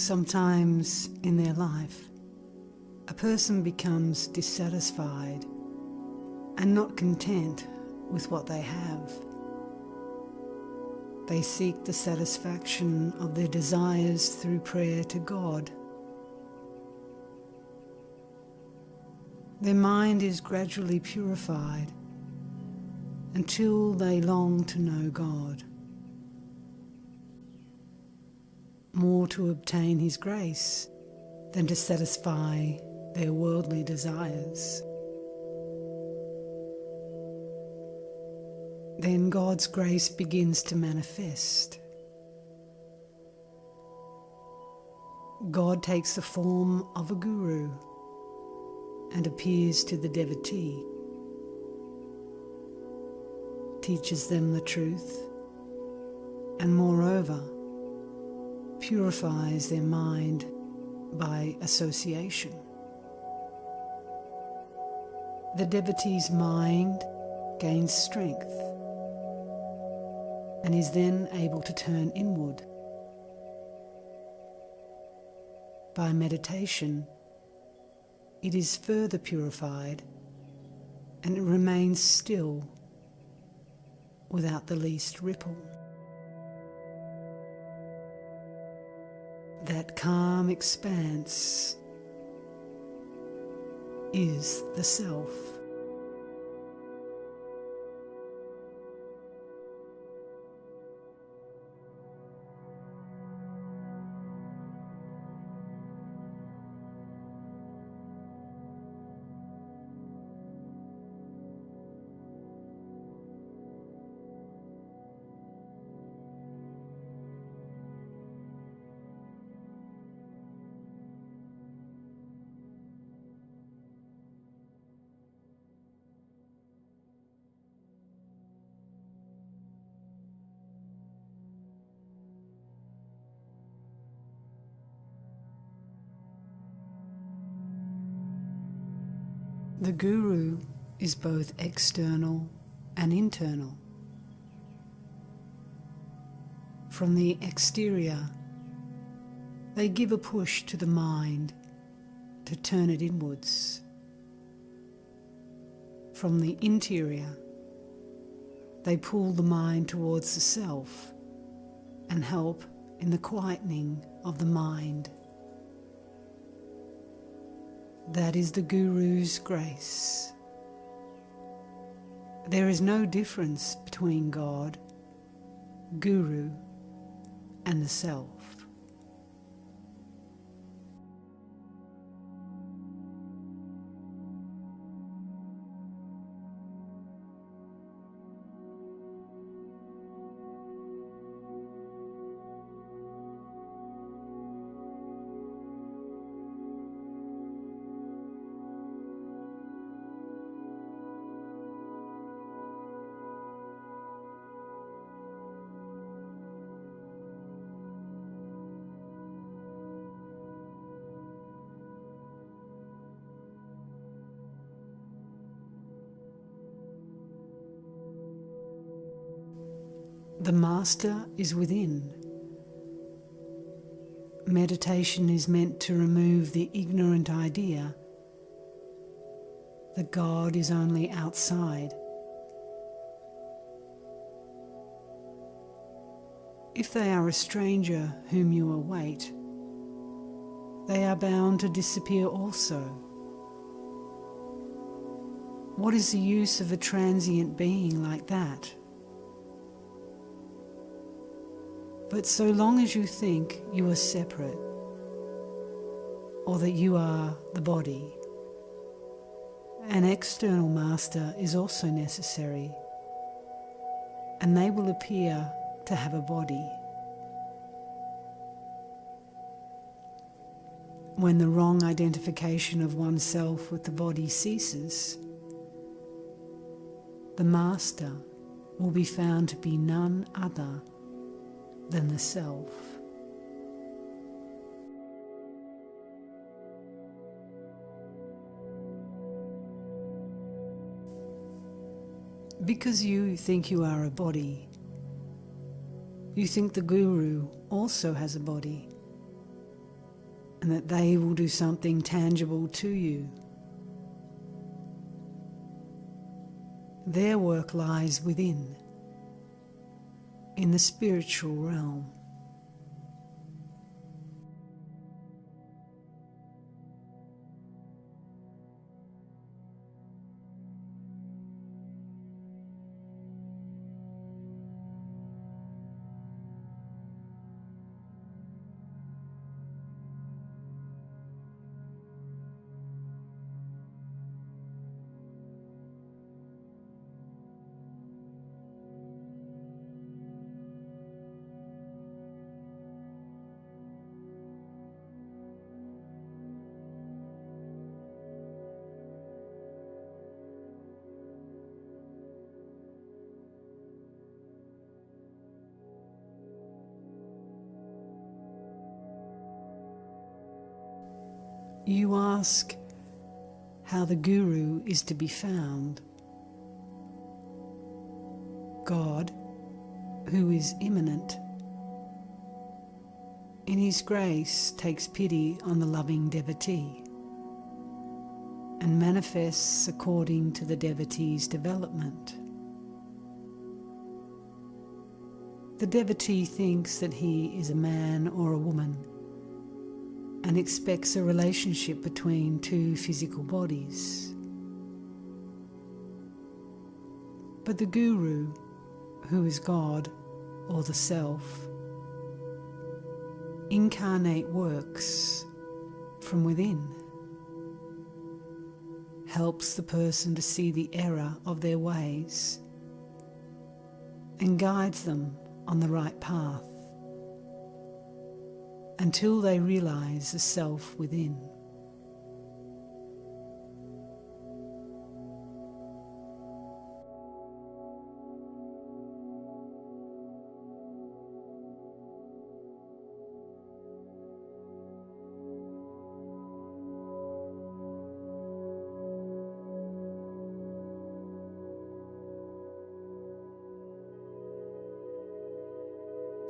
Sometimes in their life, a person becomes dissatisfied and not content with what they have. They seek the satisfaction of their desires through prayer to God. Their mind is gradually purified until they long to know God, more to obtain His grace than to satisfy their worldly desires. Then God's grace begins to manifest. God takes the form of a guru and appears to the devotee, teaches them the truth, and moreover, purifies their mind by association. The devotee's mind gains strength and is then able to turn inward. By meditation, it is further purified and it remains still without the least ripple. That calm expanse is the self. The guru is both external and internal. From the exterior, they give a push to the mind to turn it inwards. From the interior, they pull the mind towards the self and help in the quietening of the mind. That is the Guru's grace. There is no difference between God, Guru, and the self. The Master is within. Meditation is meant to remove the ignorant idea that God is only outside. If they are a stranger whom you await, they are bound to disappear also. What is the use of a transient being like that? But so long as you think you are separate, or that you are the body, an external master is also necessary, and they will appear to have a body. When the wrong identification of oneself with the body ceases, the master will be found to be none other than the self. Because you think you are a body, you think the Guru also has a body. and that they will do something tangible to you. Their work lies within, in the spiritual realm. You ask how the Guru is to be found. God, who is immanent, in His grace takes pity on the loving devotee and manifests according to the devotee's development. The devotee thinks that he is a man or a woman and expects a relationship between two physical bodies. But the Guru, who is God or the Self, incarnate works from within, helps the person to see the error of their ways and guides them on the right path until they realize the self within.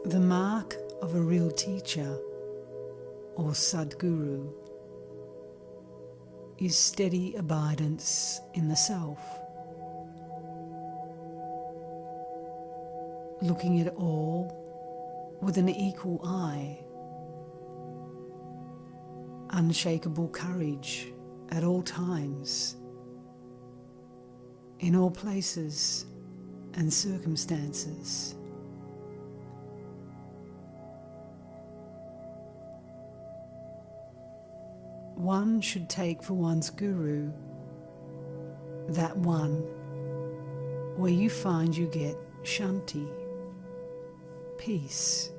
The mark of a real teacher or Sadguru is steady abidance in the self, looking at all with an equal eye, unshakable courage at all times, in all places and circumstances. One should take for one's Guru that one where you find you get shanti, peace.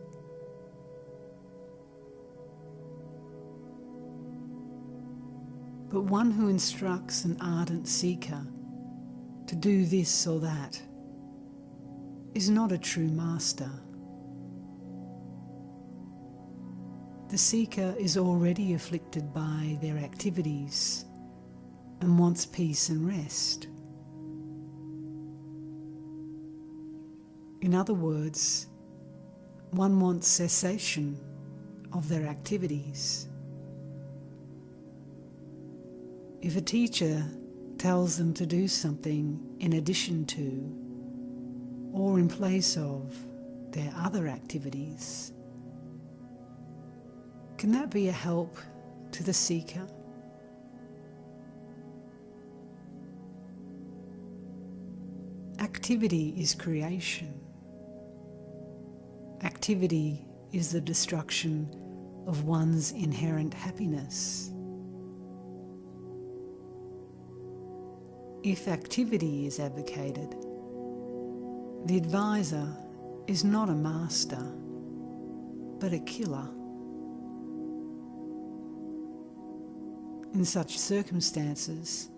But one who instructs an ardent seeker to do this or that is not a true master. The seeker is already afflicted by their activities and wants peace and rest. In other words, one wants cessation of their activities. If a teacher tells them to do something in addition to or in place of their other activities, can that be a help to the seeker? Activity is creation. Activity is the destruction of one's inherent happiness. If activity is advocated, the advisor is not a master, but a killer. In such circumstances,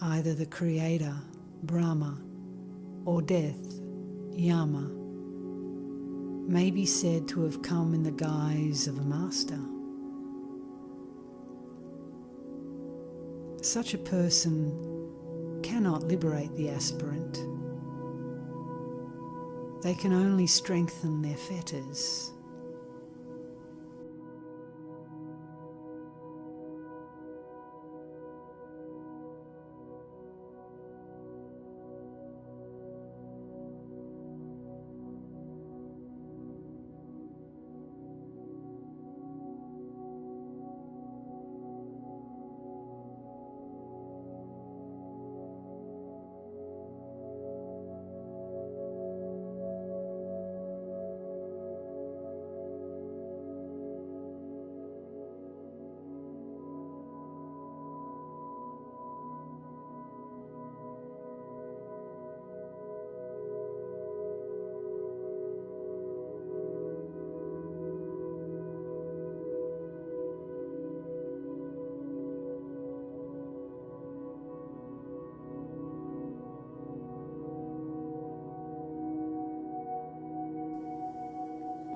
either the Creator, Brahma, or death, Yama, may be said to have come in the guise of a master. Such a person cannot liberate the aspirant. They can only strengthen their fetters.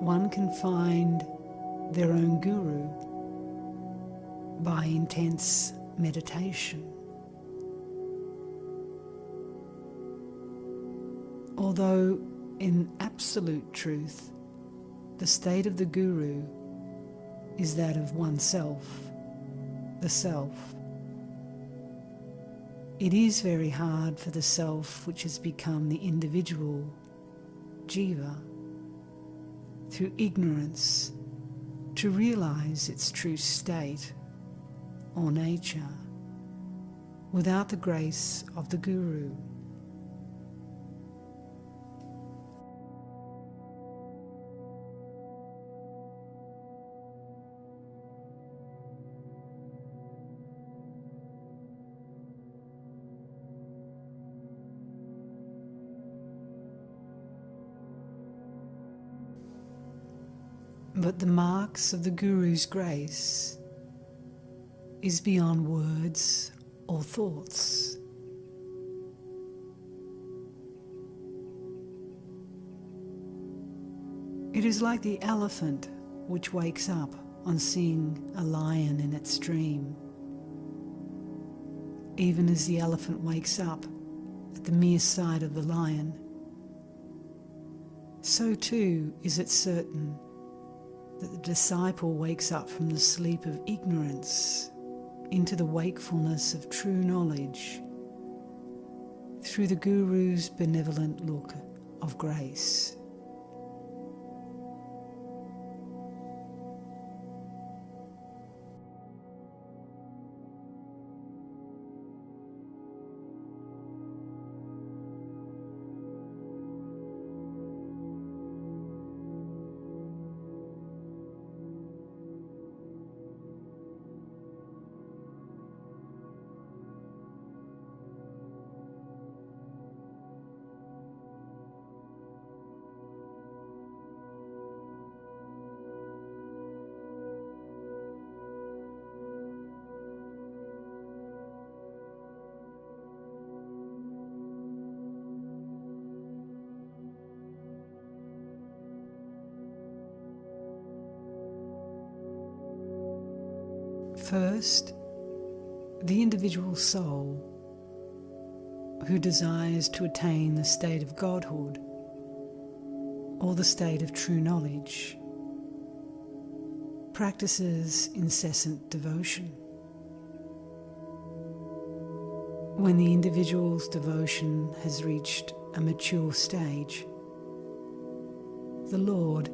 one can find their own guru by intense meditation. Although in absolute truth, the state of the guru is that of oneself, the self. It is very hard for the self, which has become the individual, jiva, through ignorance, to realize its true state or nature without the grace of the guru. But the marks of the Guru's grace is beyond words or thoughts. It is like the elephant which wakes up on seeing a lion in its dream. Even as the elephant wakes up at the mere sight of the lion, so too is it certain that the disciple wakes up from the sleep of ignorance into the wakefulness of true knowledge through the Guru's benevolent look of grace. First, the individual soul who desires to attain the state of Godhood or the state of true knowledge practices incessant devotion. When the individual's devotion has reached a mature stage, the Lord,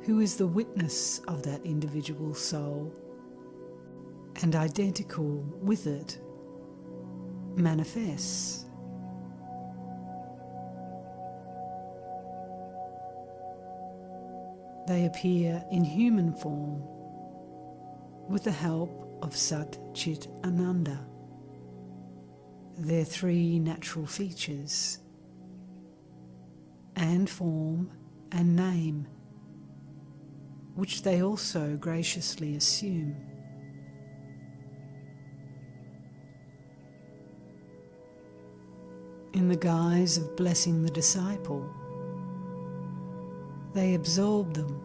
who is the witness of that individual soul and identical with it, manifests. They appear in human form with the help of Sat Chit Ananda, their three natural features, and form and name, which they also graciously assume. In the guise of blessing the disciple, they absorb them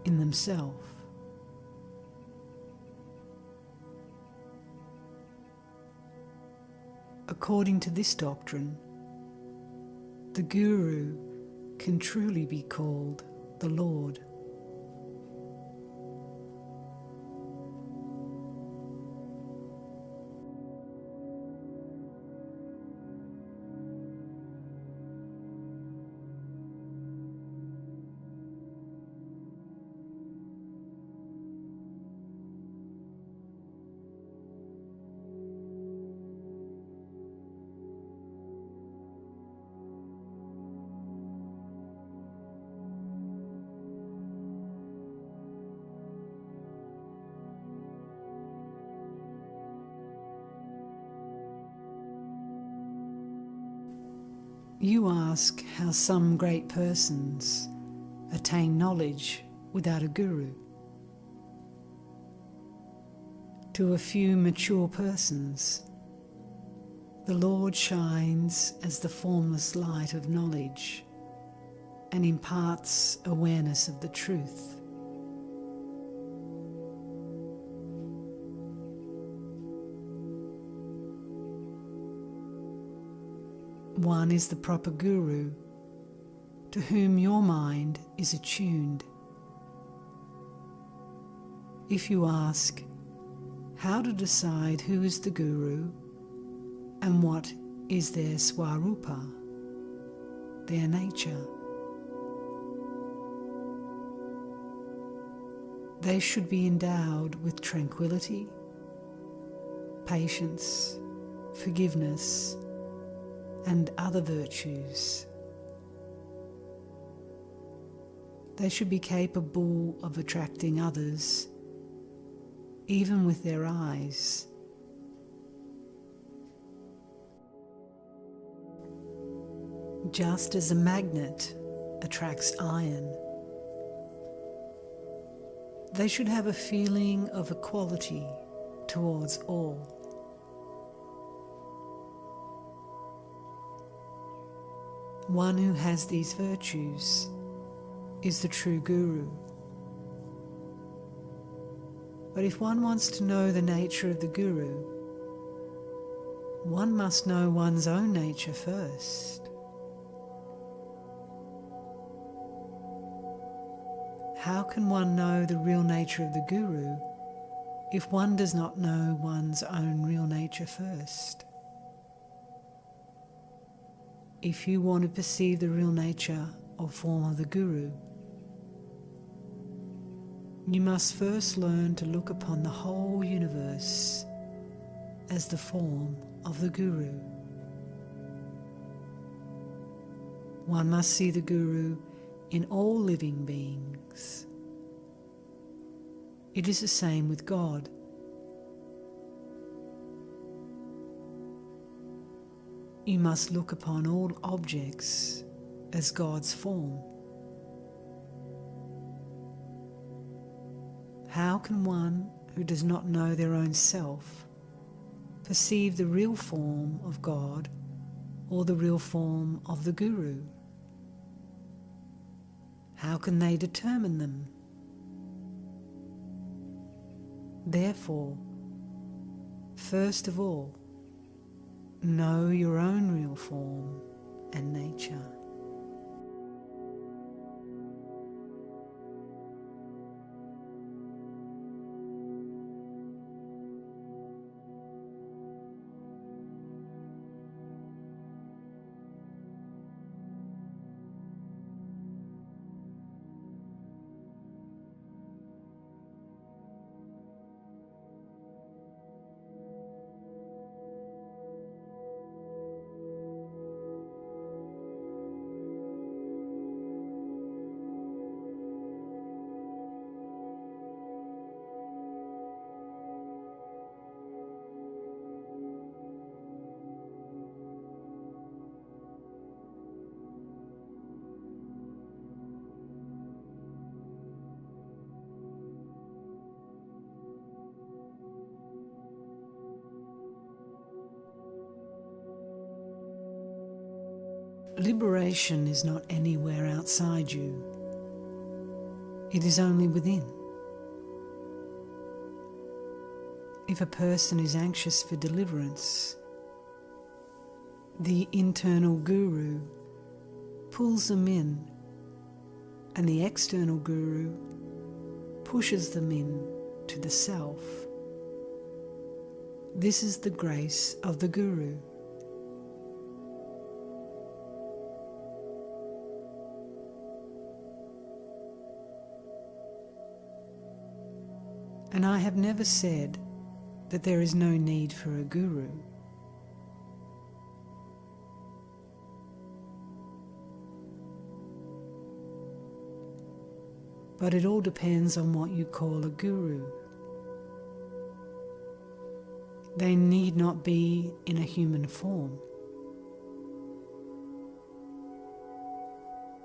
in themselves. According to this doctrine, the Guru can truly be called the Lord. You ask how some great persons attain knowledge without a guru. To a few mature persons, the Lord shines as the formless light of knowledge, and imparts awareness of the truth. One is the proper guru, to whom your mind is attuned. If you ask how to decide who is the guru and what is their swarupa, their nature, they should be endowed with tranquility, patience, forgiveness, and other virtues. They should be capable of attracting others, even with their eyes. Just as a magnet attracts iron, they should have a feeling of equality towards all. One who has these virtues is the true guru. But if one wants to know the nature of the guru, one must know one's own nature first. How can one know the real nature of the guru if one does not know one's own real nature first? If you want to perceive the real nature or form of the guru, you must first learn to look upon the whole universe as the form of the guru. One must see the guru in all living beings. It is the same with God. You must look upon all objects as God's form. How can one who does not know their own self perceive the real form of God or the real form of the guru? How can they determine them? Therefore, first of all, know your own real form and nature. Liberation is not anywhere outside you. It is only within. If a person is anxious for deliverance, the internal guru pulls them in, and the external guru pushes them in to the self. This is the grace of the guru. And I have never said that there is no need for a guru. But it all depends on what you call a guru. They need not be in a human form.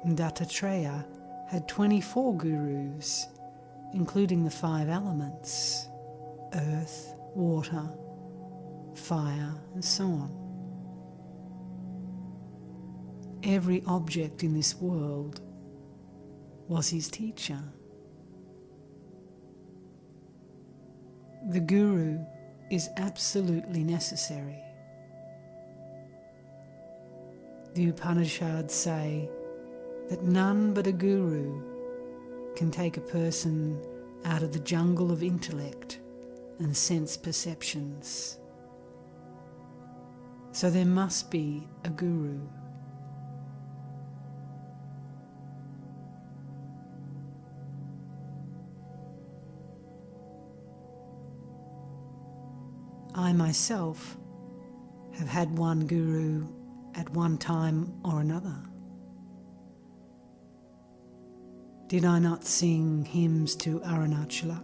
Dattatreya had 24 gurus, including the 5 elements: earth, water, fire, and so on. Every object in this world was his teacher. The guru is absolutely necessary. The Upanishads say that none but a guru can take a person out of the jungle of intellect and sense perceptions. So there must be a guru. I myself have had one guru at one time or another. Did I not sing hymns to Arunachala?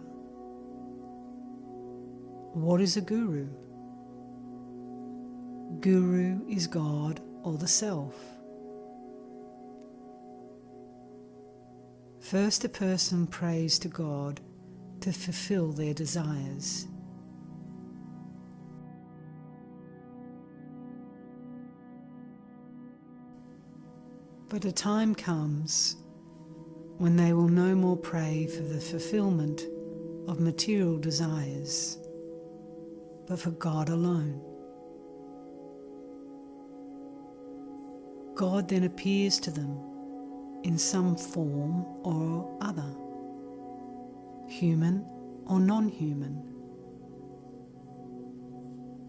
What is a guru? Guru is God or the Self. First, a person prays to God to fulfill their desires. But a time comes when they will no more pray for the fulfillment of material desires, but for God alone. God then appears to them in some form or other, human or non-human,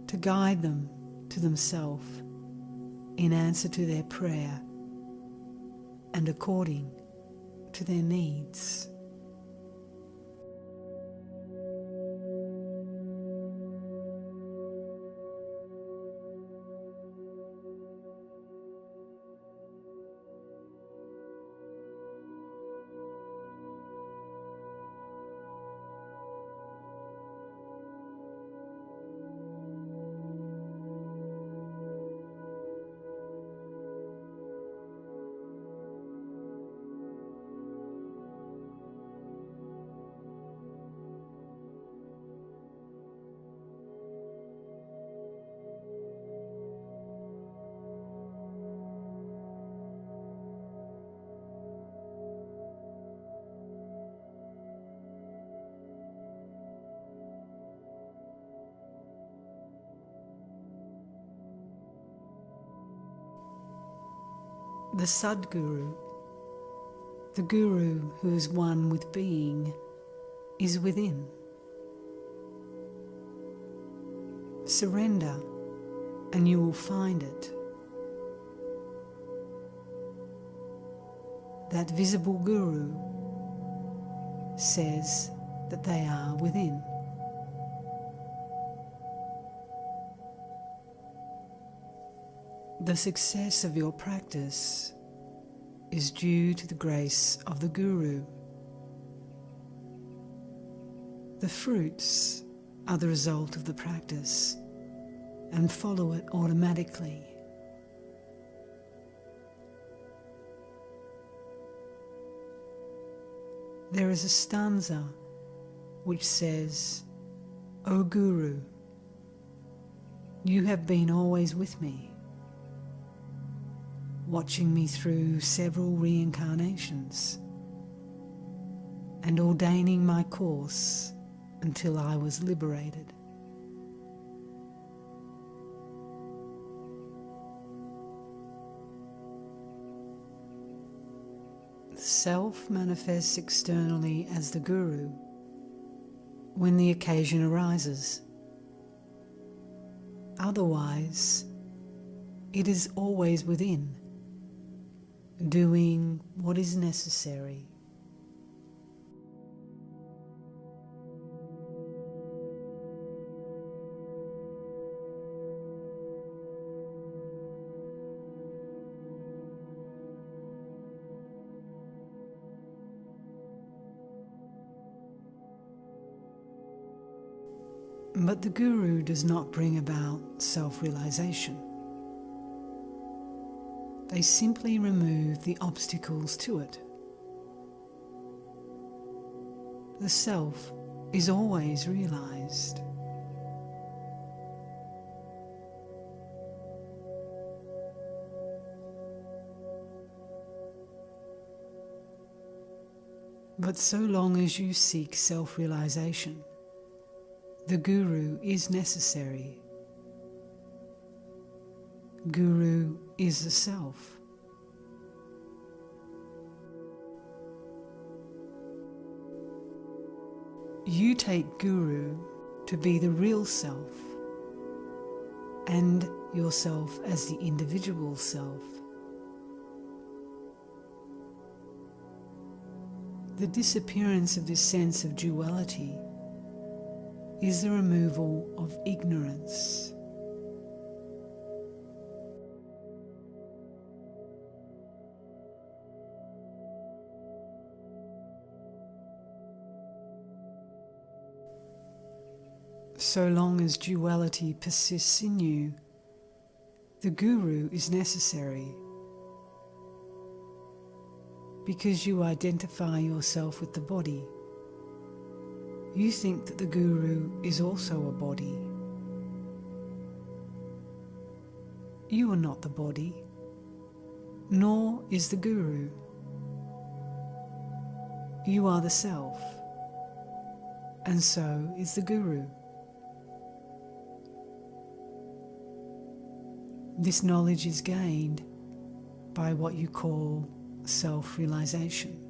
to guide them to themselves in answer to their prayer and according to their needs. The Sadguru, the Guru who is one with being, is within. Surrender and you will find it. That visible Guru says that they are within. The success of your practice is due to the grace of the Guru. The fruits are the result of the practice and follow it automatically. There is a stanza which says, "O Guru, you have been always with me, watching me through several reincarnations and ordaining my course until I was liberated." The Self manifests externally as the Guru when the occasion arises. Otherwise, it is always within, doing what is necessary. But the Guru does not bring about self-realization. They simply remove the obstacles to it. The Self is always realized. But so long as you seek self-realization, the Guru is necessary. Guru is the Self. You take Guru to be the real Self, and yourself as the individual Self. The disappearance of this sense of duality is the removal of ignorance. So long as duality persists in you, the Guru is necessary, because you identify yourself with the body. You think that the Guru is also a body. You are not the body, nor is the Guru. You are the Self, and so is the Guru. This knowledge is gained by what you call self-realization.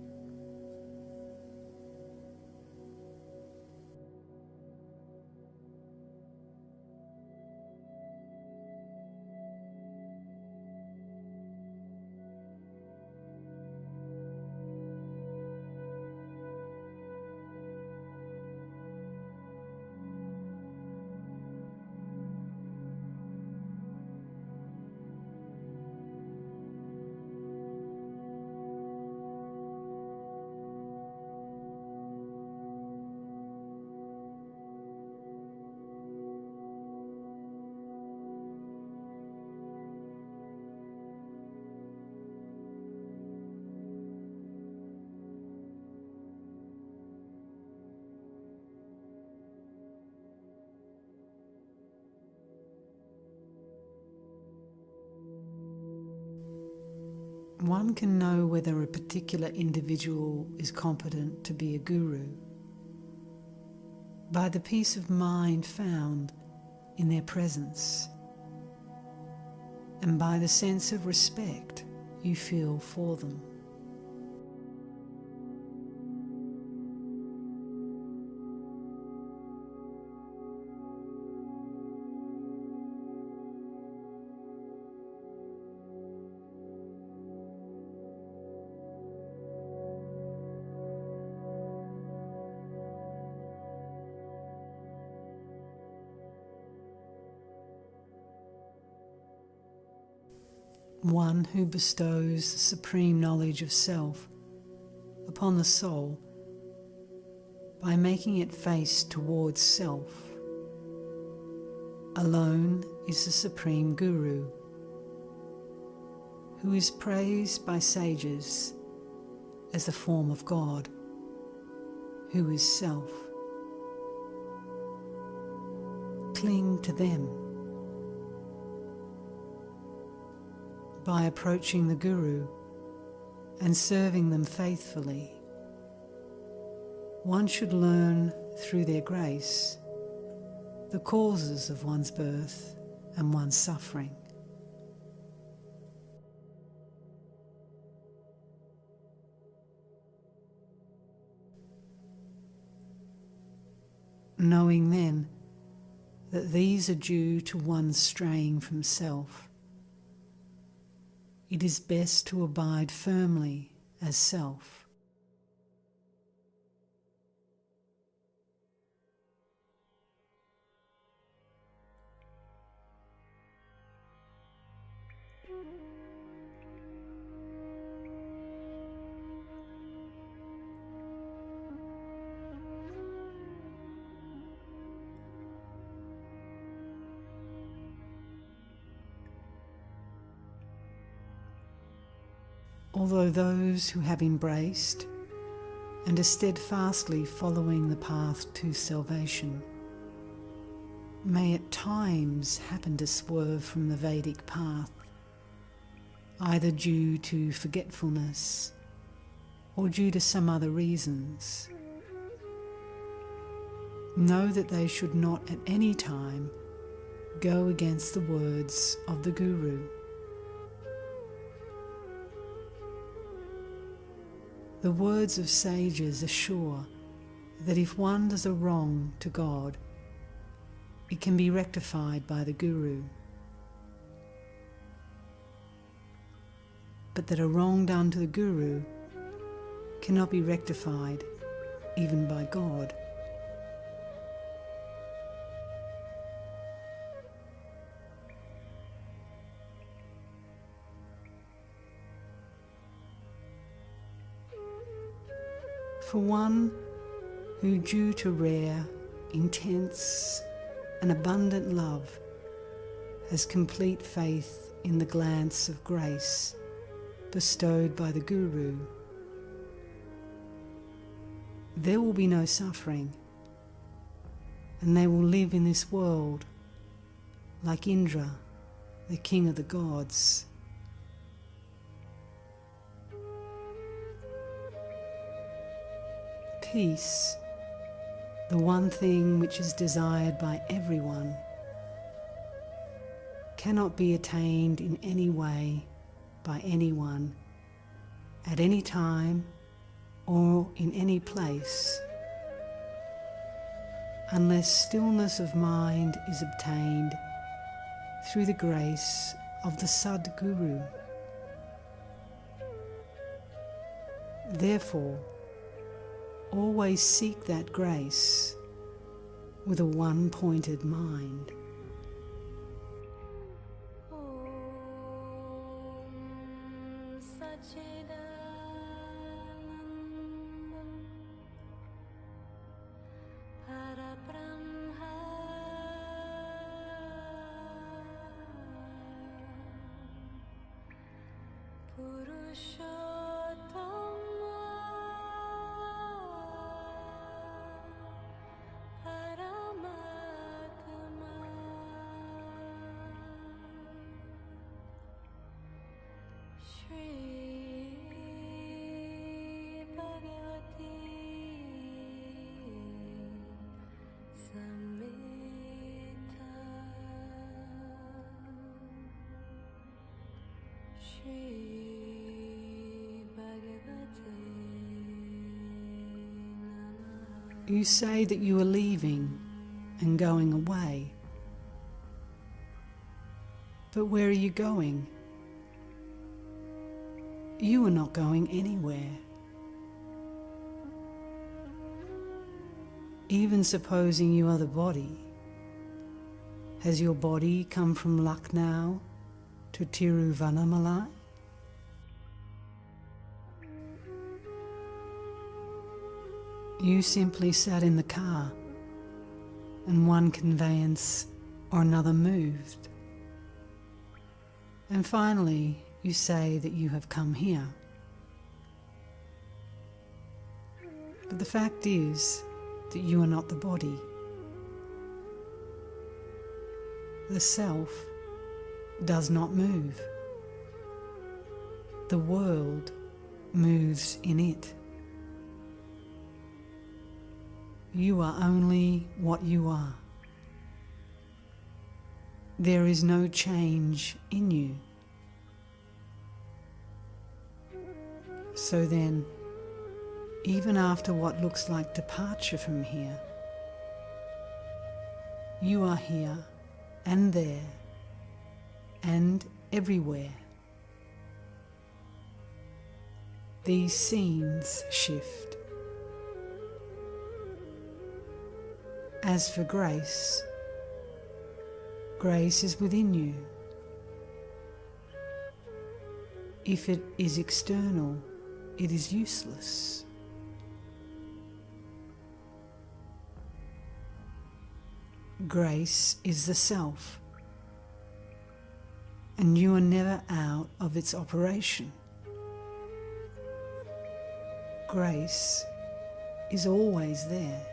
One can know whether a particular individual is competent to be a guru by the peace of mind found in their presence, and by the sense of respect you feel for them. One who bestows the supreme knowledge of self upon the soul by making it face towards self alone is the supreme Guru, who is praised by sages as the form of God, who is self. Cling to them. By approaching the Guru and serving them faithfully, one should learn through their grace the causes of one's birth and one's suffering. Knowing then that these are due to one's straying from self, it is best to abide firmly as self. Although those who have embraced and are steadfastly following the path to salvation may at times happen to swerve from the Vedic path, either due to forgetfulness or due to some other reasons, know that they should not at any time go against the words of the Guru. The words of sages assure that if one does a wrong to God, it can be rectified by the Guru. But that a wrong done to the Guru cannot be rectified even by God. For one who, due to rare, intense and abundant love, has complete faith in the glance of grace bestowed by the Guru, there will be no suffering, and they will live in this world like Indra, the king of the gods. Peace, the one thing which is desired by everyone, cannot be attained in any way by anyone, at any time or in any place, unless stillness of mind is obtained through the grace of the Sadguru. Therefore, always seek that grace with a one-pointed mind. You say that you are leaving and going away. But where are you going? You are not going anywhere. Even supposing you are the body, has your body come from Lucknow to Tiruvannamalai? You simply sat in the car and one conveyance or another moved. And finally you say that you have come here. But the fact is that you are not the body. The self does not move. The world moves in it. You are only what you are. There is no change in you. So then, even after what looks like departure from here, you are here and there and everywhere. These scenes shift. As for grace, grace is within you. If it is external, it is useless. Grace is the self, and you are never out of its operation. Grace is always there.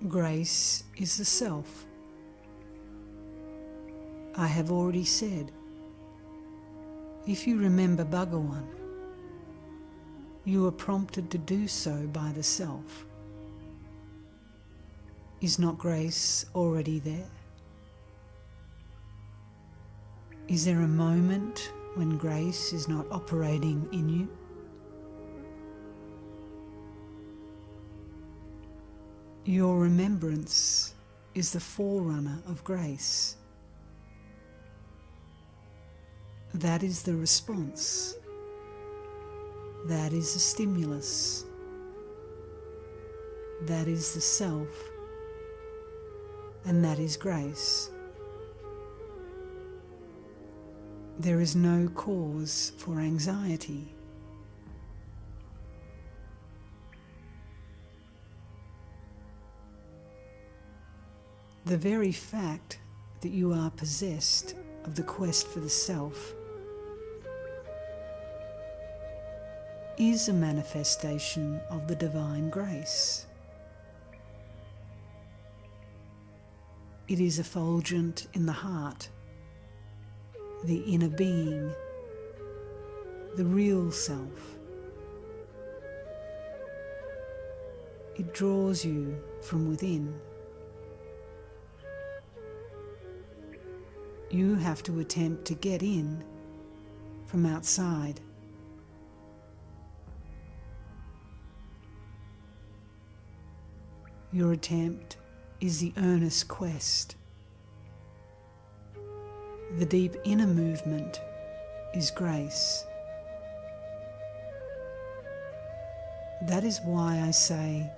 Grace is the self. I have already said, if you remember Bhagawan, you are prompted to do so by the self. Is not grace already there? Is there a moment when grace is not operating in you? Your remembrance is the forerunner of grace. That is the response. That is the stimulus. That is the self. And that is grace. There is no cause for anxiety. The very fact that you are possessed of the quest for the self is a manifestation of the divine grace. It is effulgent in the heart, the inner being, the real self. It draws you from within. You have to attempt to get in from outside. Your attempt is the earnest quest. The deep inner movement is grace. That is why I say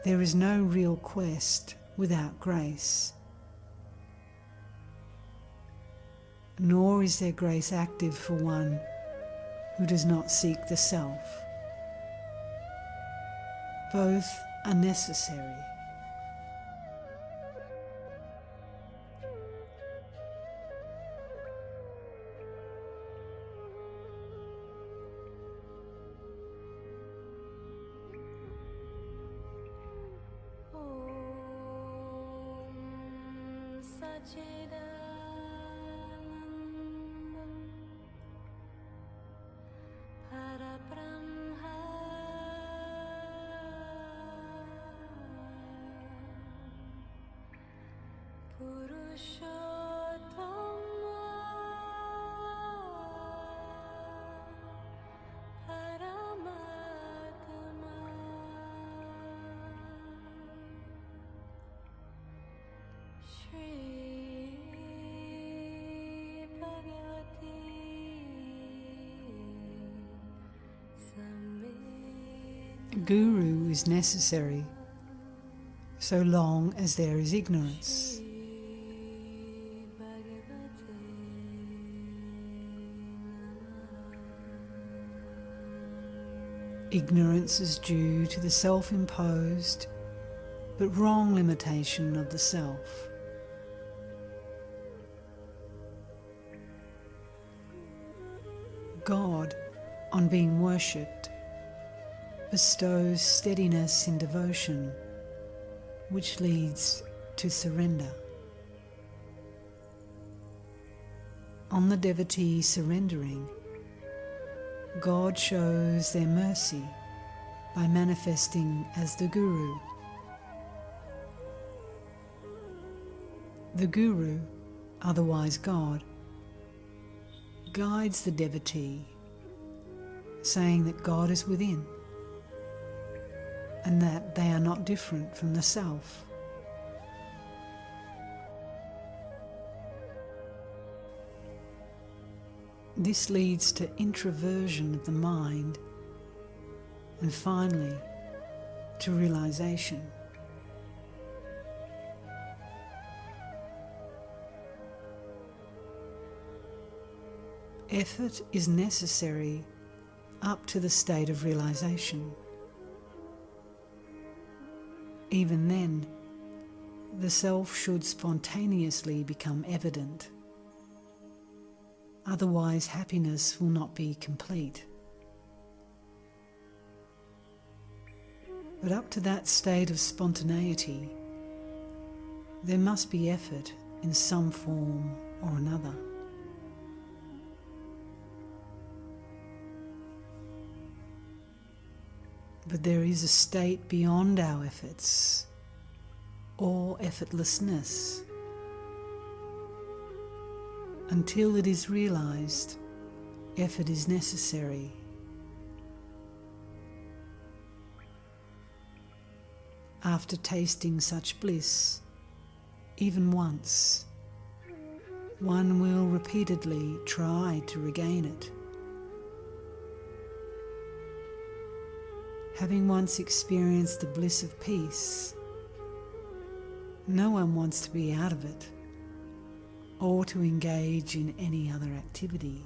there is no real quest without grace. Nor is there grace active for one who does not seek the self. Both are necessary. Guru is necessary so long as there is ignorance. Ignorance is due to the self-imposed but wrong limitation of the self. God, on being worshipped, bestows steadiness in devotion, which leads to surrender. On the devotee surrendering, God shows their mercy by manifesting as the Guru. The Guru, otherwise God, guides the devotee, saying that God is within and that they are not different from the self. This leads to introversion of the mind and finally to realization. Effort is necessary up to the state of realization. Even then, the self should spontaneously become evident. Otherwise, happiness will not be complete. But up to that state of spontaneity, there must be effort in some form or another. But there is a state beyond our efforts, or effortlessness. Until it is realized, effort is necessary. After tasting such bliss, even once, one will repeatedly try to regain it. Having once experienced the bliss of peace, no one wants to be out of it or to engage in any other activity.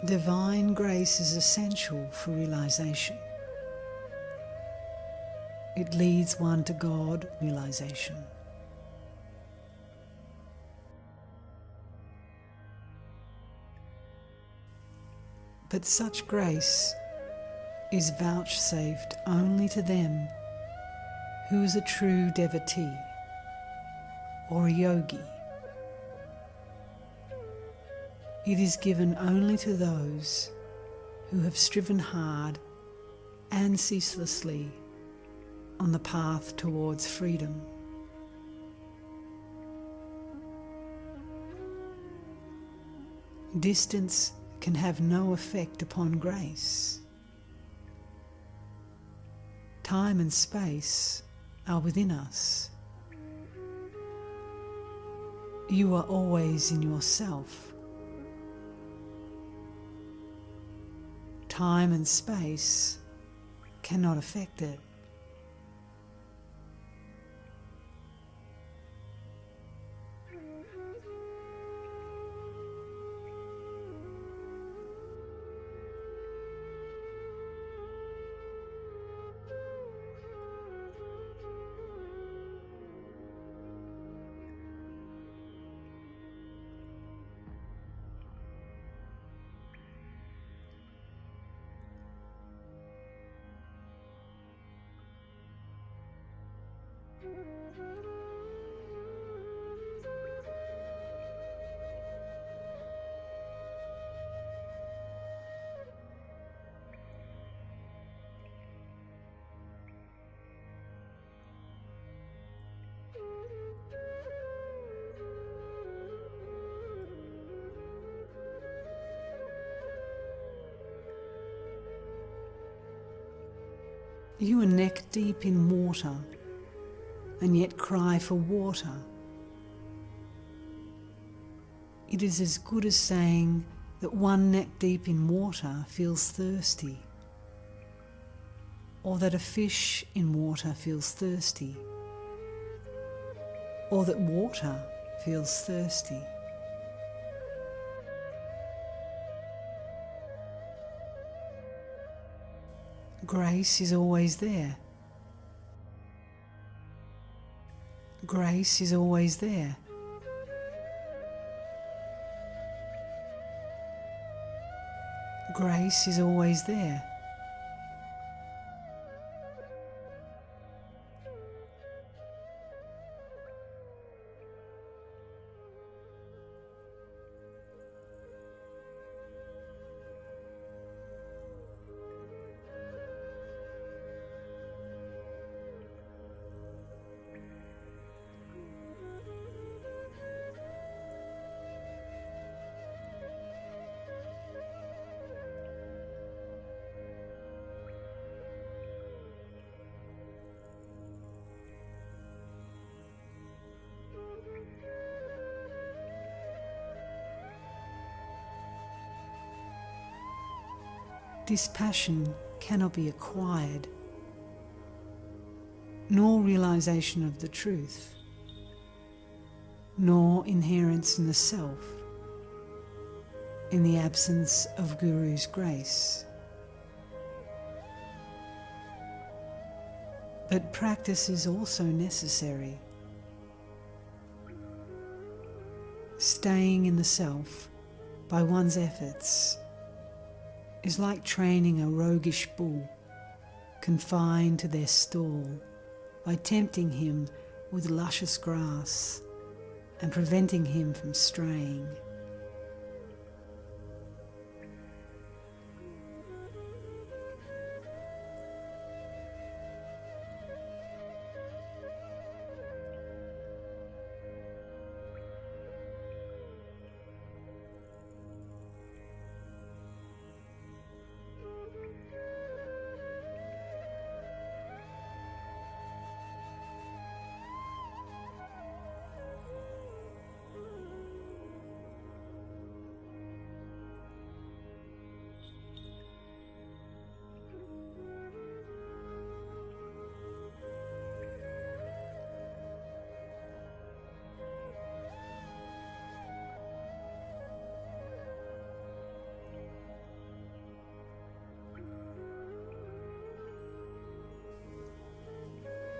Divine grace is essential for realization. It leads one to God realization. But such grace is vouchsafed only to them who is a true devotee or a yogi. It is given only to those who have striven hard and ceaselessly on the path towards freedom. Distance can have no effect upon grace. Time and space are within us. You are always in yourself. Time and space cannot affect it. You are neck deep in water and yet cry for water. It is as good as saying that one neck deep in water feels thirsty, or that a fish in water feels thirsty, or that water feels thirsty. Grace is always there. Grace is always there. Grace is always there. Dispassion cannot be acquired, nor realization of the truth, nor inherence in the self, in the absence of Guru's grace. But practice is also necessary. Staying in the self by one's efforts is like training a roguish bull confined to their stall by tempting him with luscious grass and preventing him from straying.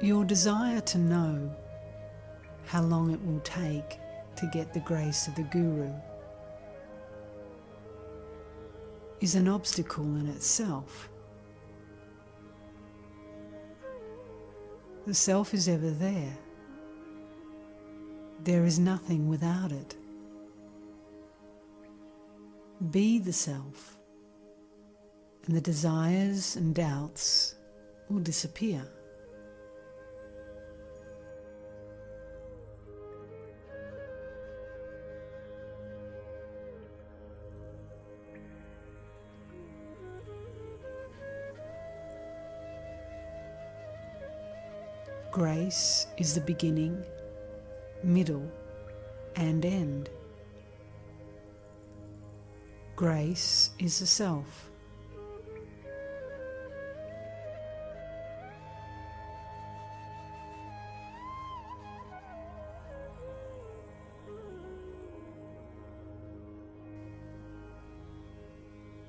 Your desire to know how long it will take to get the grace of the Guru is an obstacle in itself. The self is ever there. There is nothing without it. Be the self, and the desires and doubts will disappear. Grace is the beginning, middle, and end. Grace is the self.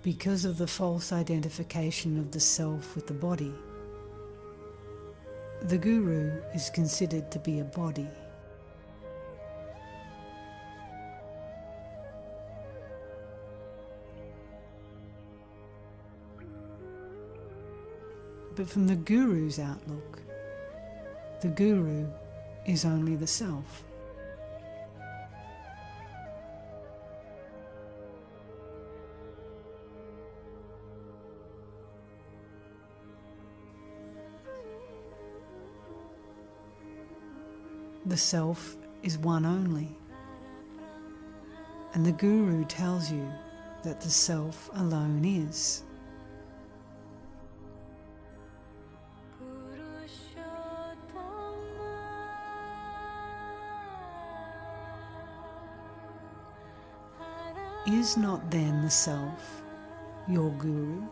Because of the false identification of the self with the body, the Guru is considered to be a body. But from the Guru's outlook, the Guru is only the self. The self is one only, and the Guru tells you that the self alone is. Is not then the self your Guru?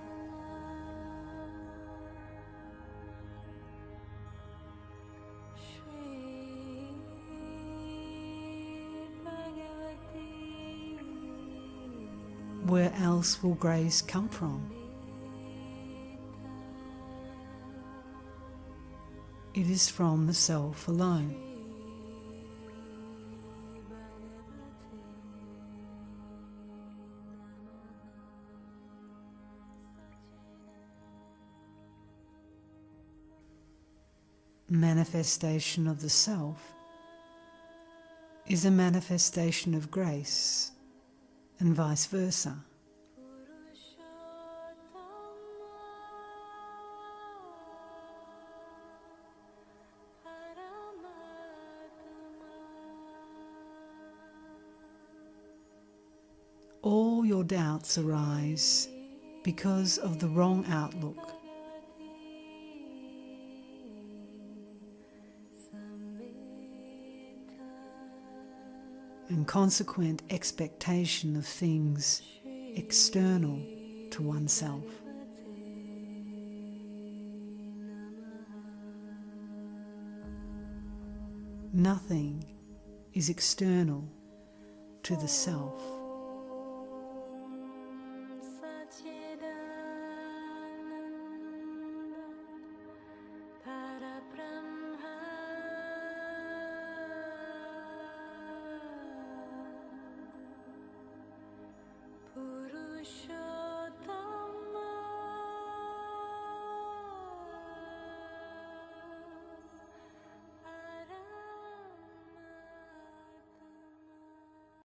Where else will grace come from? It is from the self alone. manifestation of the self is a manifestation of grace, and vice versa. All your doubts arise because of the wrong outlook. And consequent expectation of things external to oneself. Nothing is external to the self.